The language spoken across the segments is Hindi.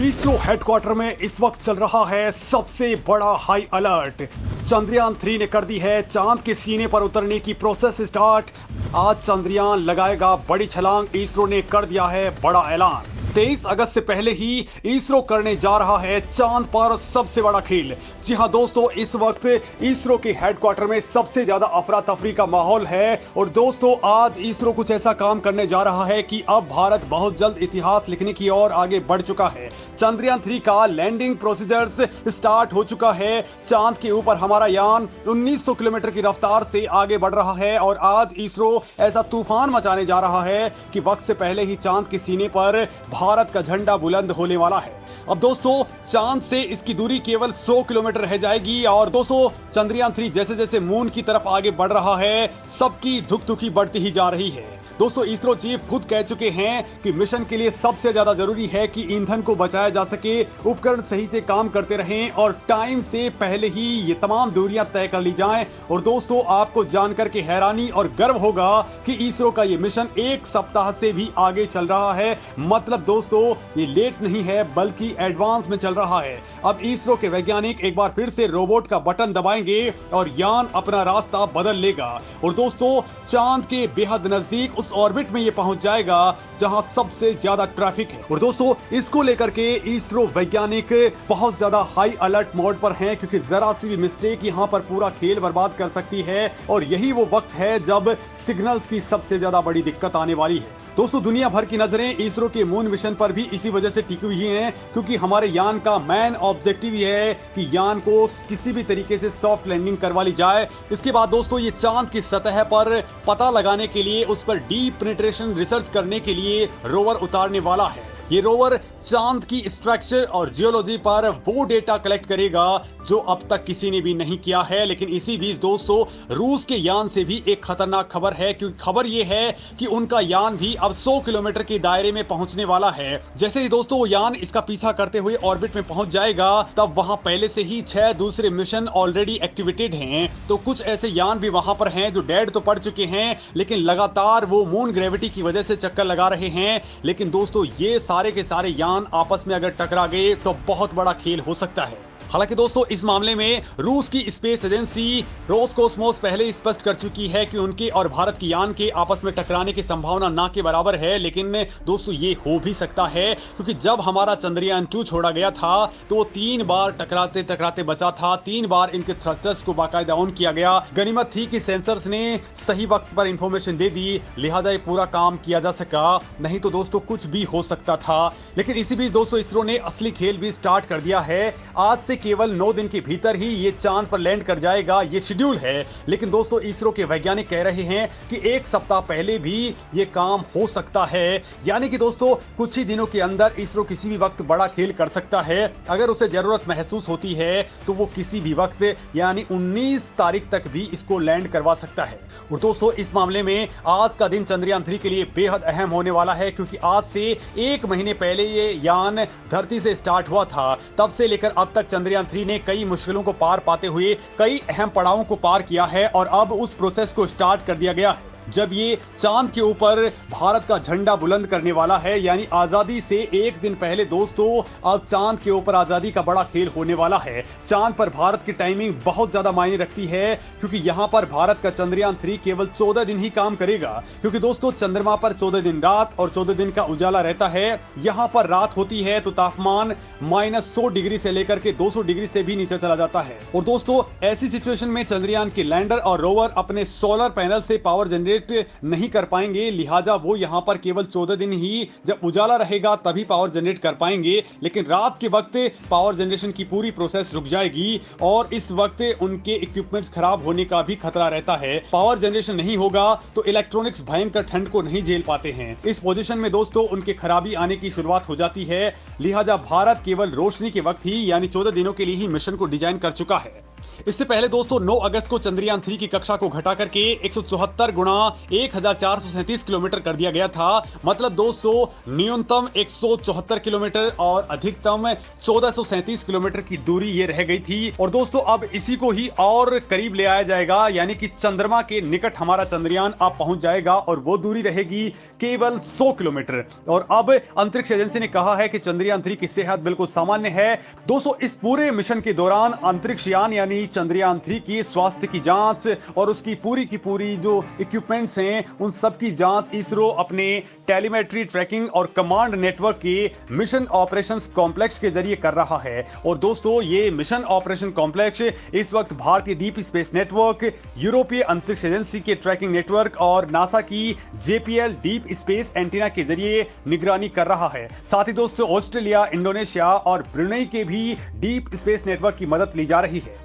इसरो हेडक्वार्टर में इस वक्त चल रहा है सबसे बड़ा हाई अलर्ट। चंद्रयान 3 ने कर दी है चांद के सीने पर उतरने की प्रोसेस स्टार्ट। आज चंद्रयान लगाएगा बड़ी छलांग। इसरो ने कर दिया है बड़ा ऐलान। 23 अगस्त से पहले ही इसरो करने जा रहा है चांद पर सबसे बड़ा खेल। जी हां दोस्तों, इस वक्त इसरो के हेडक्वार्टर में सबसे ज्यादा अफरा तफरी का माहौल है। और दोस्तों, आज इसरो कुछ ऐसा काम करने जा रहा है कि अब भारत बहुत जल्द इतिहास लिखने की ओर आगे बढ़ चुका है। चंद्रयान 3 का लैंडिंग प्रोसीजर्स स्टार्ट हो चुका है। चांद के ऊपर हमारा यान 1900 किलोमीटर की रफ्तार से आगे बढ़ रहा है। और आज इसरो ऐसा तूफान मचाने जा रहा है कि वक्त से पहले ही चांद के सीने पर भारत का झंडा बुलंद होने वाला है। अब दोस्तों, चांद से इसकी दूरी केवल 100 किलोमीटर रह जाएगी। और दोस्तों, चंद्रयान 3 जैसे जैसे मून की तरफ आगे बढ़ रहा है, सबकी धुक-धुकी बढ़ती ही जा रही है। दोस्तों, इसरो चीफ खुद कह चुके हैं कि मिशन के लिए सबसे ज्यादा जरूरी है कि ईंधन को बचाया जा सके, उपकरण सही से काम करते रहें और टाइम से पहले ही ये तमाम दूरियां तय कर ली जाएं। और दोस्तों, आपको जानकर के हैरानी और गर्व होगा कि इसरो का ये मिशन 1 सप्ताह से भी आगे चल रहा है। मतलब दोस्तों, ये लेट नहीं है बल्कि एडवांस में चल रहा है। अब इसरो के वैज्ञानिक एक बार फिर से रोबोट का बटन दबाएंगे और यान अपना रास्ता बदल लेगा। और दोस्तों, चांद के बेहद नजदीक उस ऑर्बिट में ये पहुंच जाएगा जहां सबसे ज्यादा ट्रैफिक है। और दोस्तों, इसको लेकर के इसरो वैज्ञानिक बहुत ज्यादा हाई अलर्ट मोड पर हैं, क्योंकि जरा सी भी मिस्टेक यहां पर पूरा खेल बर्बाद कर सकती है। और यही वो वक्त है जब सिग्नल्स की सबसे ज्यादा बड़ी दिक्कत आने वाली है। दोस्तों, दुनिया भर की नजरें इसरो के मून मिशन पर भी इसी वजह से टिकी हुई हैं, क्योंकि हमारे यान का मेन ऑब्जेक्टिव ये है कि यान को किसी भी तरीके से सॉफ्ट लैंडिंग करवा ली जाए। इसके बाद दोस्तों, ये चांद की सतह पर पता लगाने के लिए, उस पर डीप पेनिट्रेशन रिसर्च करने के लिए रोवर उतारने वाला है। ये रोवर चांद की स्ट्रक्चर और जियोलॉजी पर वो डेटा कलेक्ट करेगा जो अब तक किसी ने भी नहीं किया है। लेकिन इसी बीच दोस्तों, रूस के यान से भी एक खतरनाक खबर है, क्योंकि खबर ये है कि उनका यान भी अब 100 किलोमीटर के दायरे में पहुंचने वाला है। जैसे ही दोस्तों वो यान इसका पीछा करते हुए ऑर्बिट में पहुंच जाएगा, तब वहां पहले से ही 6 दूसरे मिशन ऑलरेडी एक्टिवेटेड हैं। तो कुछ ऐसे यान भी वहां पर हैं जो डेड तो पड़ चुके हैं, लेकिन लगातार वो मून ग्रेविटी की वजह से चक्कर लगा रहे हैं। लेकिन दोस्तों, ये सारे के सारे यान आपस में अगर टकरा गए तो बहुत बड़ा खेल हो सकता है। हालांकि दोस्तों, इस मामले में रूस की स्पेस एजेंसी रोसकोसमोस पहले ही स्पष्ट कर चुकी है कि उनके और भारत के यान के आपस में टकराने की संभावना ना के बराबर है। लेकिन दोस्तों, ये हो भी सकता है, क्योंकि जब हमारा चंद्रयान 2 छोड़ा गया था तो वो 3 बार टकराते टकराते बचा था। 3 बार इनके थ्रस्टर्स को बाकायदा ऑन किया गया। गनीमत थी कि सेंसर्स ने सही वक्त पर इंफॉर्मेशन दे दी, लिहाजा ये पूरा काम किया जा सका। नहीं तो दोस्तों, कुछ भी हो सकता था। लेकिन इसी बीच दोस्तों, इसरो ने असली खेल भी स्टार्ट कर दिया है। आज से केवल 9 दिन के भीतर ही ये चांद पर लैंड कर जाएगा, ये शेड्यूल है। लेकिन दोस्तों, इसरो के वैज्ञानिक कह रहे हैं कि 1 सप्ताह पहले भी ये काम हो सकता है। यानी कि दोस्तों, कुछ ही दिनों के अंदर इसरो किसी भी वक्त बड़ा खेल कर सकता है। अगर उसे जरूरत महसूस होती है तो वो किसी भी वक्त यानी 19 तारीख तक भी इसको लैंड करवा सकता है। और दोस्तों, इस मामले में आज का दिन चंद्रयान 3 के लिए बेहद अहम होने वाला है, क्योंकि आज से 1 महीने पहले ये यान धरती से स्टार्ट हुआ था। तब से लेकर अब तक चंद्रयान 3 ने कई मुश्किलों को पार पाते हुए कई अहम पड़ावों को पार किया है। और अब उस प्रोसेस को स्टार्ट कर दिया गया है जब ये चांद के ऊपर भारत का झंडा बुलंद करने वाला है। यानी आजादी से 1 दिन पहले दोस्तों, अब चांद के ऊपर आजादी का बड़ा खेल होने वाला है। चांद पर भारत की टाइमिंग बहुत ज्यादा मायने रखती है, क्योंकि यहां पर भारत का चंद्रयान 3 केवल 14 दिन ही काम करेगा। क्योंकि दोस्तों, चंद्रमा पर 14 दिन रात और 14 दिन का उजाला रहता है। यहां पर रात होती है तो तापमान -100 डिग्री से लेकर के 200 डिग्री से भी नीचे चला जाता है। और दोस्तों, ऐसी सिचुएशन में चंद्रयान के लैंडर और रोवर अपने सोलर पैनल से पावर जनरेट नहीं कर पाएंगे। लिहाजा वो यहां पर केवल 14 दिन ही, जब उजाला रहेगा तभी पावर जनरेट कर पाएंगे। लेकिन रात के वक्त पावर जनरेशन की पूरी प्रोसेस रुक जाएगी और इस वक्त उनके इक्विपमेंट्स खराब होने का भी खतरा रहता है। पावर जनरेशन नहीं होगा तो इलेक्ट्रॉनिक्स भयंकर ठंड को नहीं झेल पाते हैं। इस पोजीशन में दोस्तों, उनके खराबी आने की शुरुआत हो जाती है। लिहाजा भारत केवल रोशनी के वक्त ही यानी 14 दिनों के लिए ही मिशन को डिजाइन कर चुका है। इससे पहले दोस्तों 9 अगस्त को चंद्रयान 3 की कक्षा को घटा करके 174 गुणा 1437 किलोमीटर कर दिया गया था। मतलब दोस्तों न्यूनतम 174 किलोमीटर और अधिकतम 1437 किलोमीटर की दूरी ये रह गई थी। और दोस्तों अब इसी को ही और करीब ले आया जाएगा, यानी कि चंद्रमा के निकट हमारा चंद्रयान अब पहुंच जाएगा और वो दूरी रहेगी केवल 100 किलोमीटर। और अब अंतरिक्ष एजेंसी ने कहा है कि चंद्रयान 3 की सेहत बिल्कुल सामान्य है। दोस्तों इस पूरे मिशन के दौरान अंतरिक्ष यान यानी चंद्रयान 3 की स्वास्थ्य की जांच और उसकी पूरी जो इक्विपमेंट्स हैं उन सब की जांच इसरो अपने टेलीमेट्री ट्रैकिंग और कमांड नेटवर्क के मिशन ऑपरेशंस कॉम्प्लेक्स के जरिए कर रहा है। और दोस्तों ये मिशन ऑपरेशन कॉम्प्लेक्स इस वक्त भारतीय डीप स्पेस नेटवर्क, यूरोपीय अंतरिक्ष एजेंसी के ट्रैकिंग नेटवर्क और नासा की JPL डीप स्पेस एंटीना के जरिए निगरानी कर रहा है। साथ ही दोस्तों ऑस्ट्रेलिया, इंडोनेशिया और ब्रुनेई के भी डीप स्पेस नेटवर्क की मदद ली जा रही है।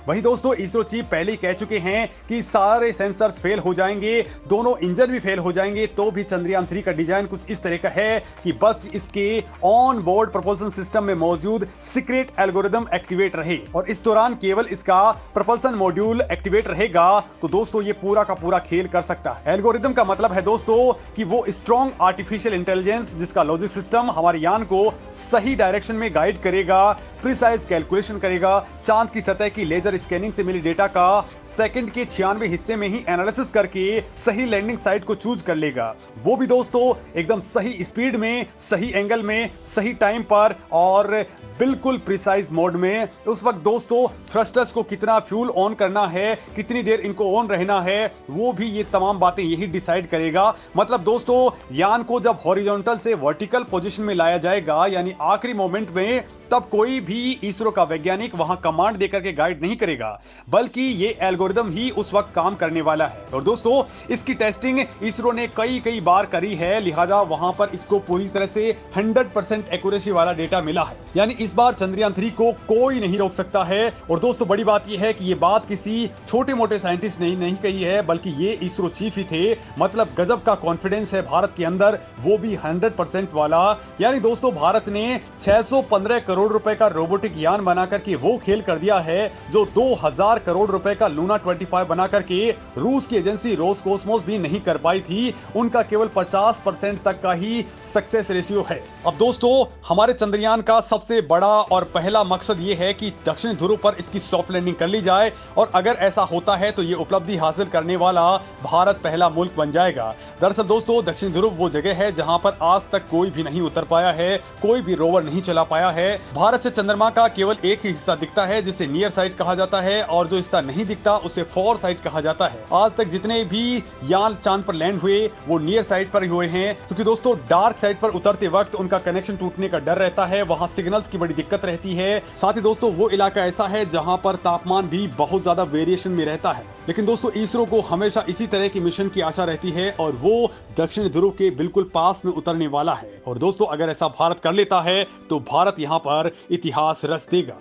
वही दोस्तों इसरो चीफ पहले ही कह चुके हैं कि सारे सेंसर्स फेल हो जाएंगे, दोनों इंजन भी फेल हो जाएंगे, तो भी चंद्रयान 3 का डिजाइन कुछ इस तरह का है कि बस इसके ऑन बोर्ड propulsion सिस्टम में मौजूद सीक्रेट एल्गोरिदम एक्टिवेट रहे और इस दौरान केवल इसका propulsion मॉड्यूल एक्टिवेट रहेगा। तो दोस्तों ये पूरा का पूरा खेल कर सकता है। एल्गोरिदम का मतलब है दोस्तों कि वो स्ट्रॉन्ग आर्टिफिशियल इंटेलिजेंस जिसका लॉजिक सिस्टम हमारे यान को सही डायरेक्शन में गाइड करेगा, प्रिसाइज कैलकुलेशन करेगा, चांद की सतह की लेजर स्कैनिंग से मिली डेटा का सेकंड के 96 हिस्से में ही एनालिसिस करके सही लैंडिंग साइट को चूज कर लेगा। वो भी दोस्तों एकदम सही स्पीड में, सही एंगल में, सही टाइम पर और बिल्कुल प्रिसाइज मोड में। उस वक्त दोस्तों थ्रस्टर्स को कितना फ्यूल ऑन करना है, कितनी देर इनको ऑन रहना है, वो भी ये तमाम बातें यही डिसाइड करेगा। मतलब दोस्तों यान को जब हॉरिजॉन्टल से वर्टिकल पोजीशन में लाया जाएगा यानी आखिरी मोमेंट में, तब कोई भी इसरो का वैज्ञानिक वहां कमांड देकर के गाइड नहीं करेगा, बल्कि ये एल्गोरिदम ही उस वक्त काम करने वाला है। और दोस्तों इसकी टेस्टिंग इसरो ने कई बार करी है, लिहाजा वहां पर इसको पूरी तरह से 100% एक्यूरेसी वाला डेटा मिला है। यानी इस बार चंद्रयान 3 को कोई नहीं रोक सकता है। और दोस्तों बड़ी बात यह है कि ये बात किसी छोटे मोटे साइंटिस्ट ने नहीं कही है, बल्कि ये इसरो चीफ ही थे। मतलब गजब का कॉन्फिडेंस है भारत के अंदर, वो भी 100% वाला। यानी दोस्तों भारत ने 615 करोड़ रुपए का रोबोटिक यान बनाकर के वो खेल कर दिया है जो 2000 करोड़ रुपए का लूना 25 बनाकर के रूस की एजेंसी रोसकोसमोस भी नहीं कर पाई थी। उनका केवल 50% तक का ही सक्सेस रेशियो है। अब दोस्तों हमारे चंद्रयान का सबसे बड़ा और पहला मकसद ये है कि दक्षिण ध्रुव पर इसकी सॉफ्ट लैंडिंग कर ली जाए और अगर ऐसा होता है तो ये उपलब्धि हासिल करने वाला भारत पहला मुल्क बन जाएगा। दरअसल दोस्तों दक्षिण ध्रुव वो जगह है जहां पर आज तक कोई भी नहीं उतर पाया है, कोई भी रोवर नहीं चला पाया है। भारत से चंद्रमा का केवल एक ही हिस्सा दिखता है जिसे नियर साइड कहा जाता है और जो हिस्सा नहीं दिखता उसे फॉर साइड कहा जाता है। आज तक जितने भी यान चांद पर लैंड हुए वो नियर साइड पर ही हुए हैं, क्योंकि दोस्तों डार्क साइड पर उतरते वक्त उनका कनेक्शन टूटने का डर रहता है, वहां सिग्नल्स की बड़ी दिक्कत रहती है। साथ ही दोस्तों वो इलाका ऐसा है जहां पर तापमान भी बहुत ज्यादा वेरिएशन में रहता है। लेकिन दोस्तों इसरो को हमेशा इसी तरह की मिशन की आशा रहती है और वो दक्षिण ध्रुव के बिल्कुल पास में उतरने वाला है। और दोस्तों अगर ऐसा भारत कर लेता है तो भारत यहां पर इतिहास रच देगा।